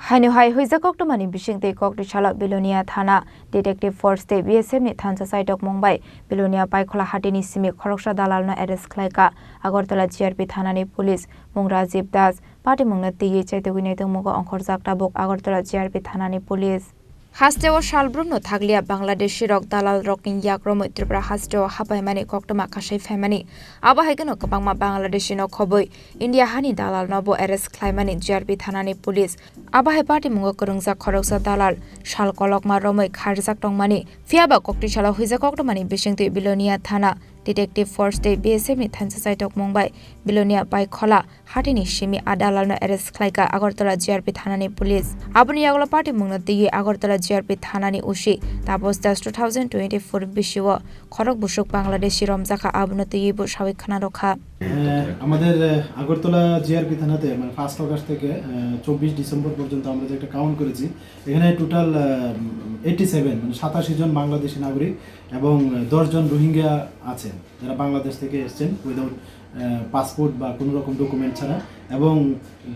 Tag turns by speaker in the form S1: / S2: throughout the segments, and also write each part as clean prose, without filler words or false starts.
S1: Hainu-hai huizakoktomani bishingtei koktishala Bilonia Thana Detective Force te BSF ni thansa saitok Mumbai Bilonia Paikhola Hatini simi khoroksha dalalna arrest khlaika Agartala GRP Thana ni police mung Rajiv Das party mungna tiyi chaitogini tongmugo ongkhorjak tabuk Agartala GRP Thana ni police Hasteo Shalbrumno Thaglia Bangladeshi Rok Dalal Rokin Yakrom Tripura Hasteo Hapaimani Koktoma Kashai Famani Abahegano Kabangma Bangladeshi no Khoboi India Hani Dalal Nobo arrest Klaimani GRP Thanani police Abahe party Mungo Kurungza Khoroksa Dalal Shal Kolokma Romoi Kharjak Tongmani Fiaba Koktishala Huiza Koktomani Bishingti Bilonia Thana Detective Force te BSF ni thansa saitok Mumbai Bilonia Paikhola Hatini Shimi Adalalno arrest Klaika Agartala GRP Thanani police Abuni Yagla party Mungna Digi Agartala GRP Thanani Ushi Tapos Das 2024 Bishiwa Khorok Bushuk Bangladeshi Romzaka Abunati Bush Hawi Khana Rokha
S2: আমাদের Agartala GRP থানাতে মানে 1 August থেকে 24 December পর্যন্ত আমরা যে একটা count করেছি এখানে টোটাল 87 মানে 87 জন বাংলাদেশী নাগরিক এবং 10 জন রোহিঙ্গা আছে যারা বাংলাদেশ থেকে এসেছেন উইদাউট পাসপোর্ট বা কোনো রকম ডকুমেন্ট ছাড়া এবং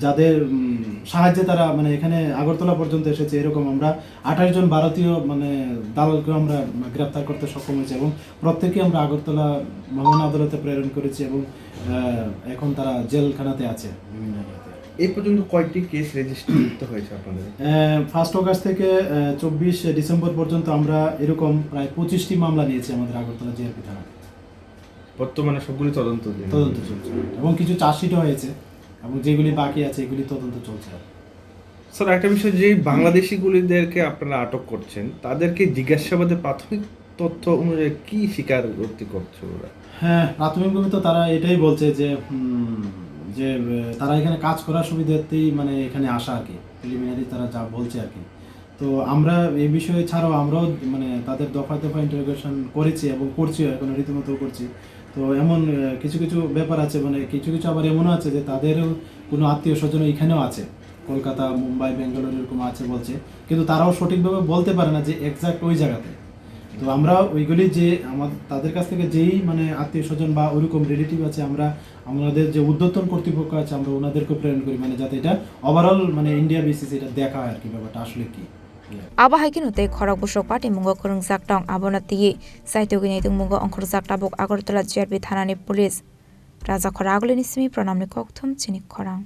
S2: যাদের সাহায্যে তারা মানে এখানে আগরতলা পর্যন্ত এসেছে এরকম আমরা 28 জন ভারতীয় মানে দালালকে আমরা গ্রেফতার করতে সক্ষম হয়েছে এবং প্রত্যেককে আমরা আগরতলা মহামান্য আদালতে প্রেরণ করেছি এবং এখন তারা জেলখানাতে আছে বিভিন্ন জায়গাতে।
S3: এই পর্যন্ত কয়টি কেস রেজিস্ট্রিত হয়েছে আপনাদের?
S2: 1 আগস্ট থেকে 24 ডিসেম্বর পর্যন্ত আমরা এরকম প্রায় 25টি মামলা নিয়েছি আমাদের আগরতলা জিআরপি থানাতে।
S3: বর্তমানে সবগুলি তদন্ত
S2: চলছে এবং কিছু চার্জশিটও হয়েছে এবং যেগুলি বাকি আছে এগুলি তদন্ত চলছে।
S3: স্যার একটা বিষয় যে বাংলাদেশিগুলিদেরকে আপনারা আটক করছেন তাদেরকে জিজ্ঞাসাবাদে প্রাথমিক তথ্য অনুযায়ী কি স্বীকারোক্তি করছে ওরা?
S2: হ্যাঁ, প্রাথমিকভাবে তো তারা এটাই বলছে যে যে তারা এখানে কাজ করার সুবিধাতেই মানে এখানে আসা আর কি, প্রিলিমিনারি তারা যা বলছে আর কি। তো আমরা এই বিষয়ে ছাড়াও আমরাও মানে তাদের দফা দফা ইন্টারোগেশন করেছি এবং করছি, এখন রীতিমতো করছি। তো এমন কিছু কিছু ব্যাপার আছে মানে কিছু কিছু আবার এমনও আছে যে তাদেরও কোনো আত্মীয় স্বজন এখানেও আছে, কলকাতা মুম্বাই বেঙ্গালুরু এরকম আছে বলছে, কিন্তু তারাও সঠিকভাবে বলতে পারে না যে এক্সাক্ট ওই জায়গাতে। তো আমরা ওইগুলি যে তাদের কাছ থেকে যেই মানে আত্মীয় স্বজন বা ওইরকম রিলেটিভ আছে আমরা আমাদের যে উদ্যোতন কর্তৃপক্ষ আছে আমরা ওনাদেরকে প্রেরণ করি, মানে যাতে এটা ওভারঅল মানে ইন্ডিয়া বেসিস এটা দেখা হয় আর কি ব্যাপারটা আসলে কি।
S1: Abahaikinutai Khorok Bushok party Mungo Kurungzak Tong Abonati Saitogini Mungo Onkhorjak Tabuk Agartala GRP Thanani police Raja Khoragulini Simi Pranamni Kokthum Chinik Khorang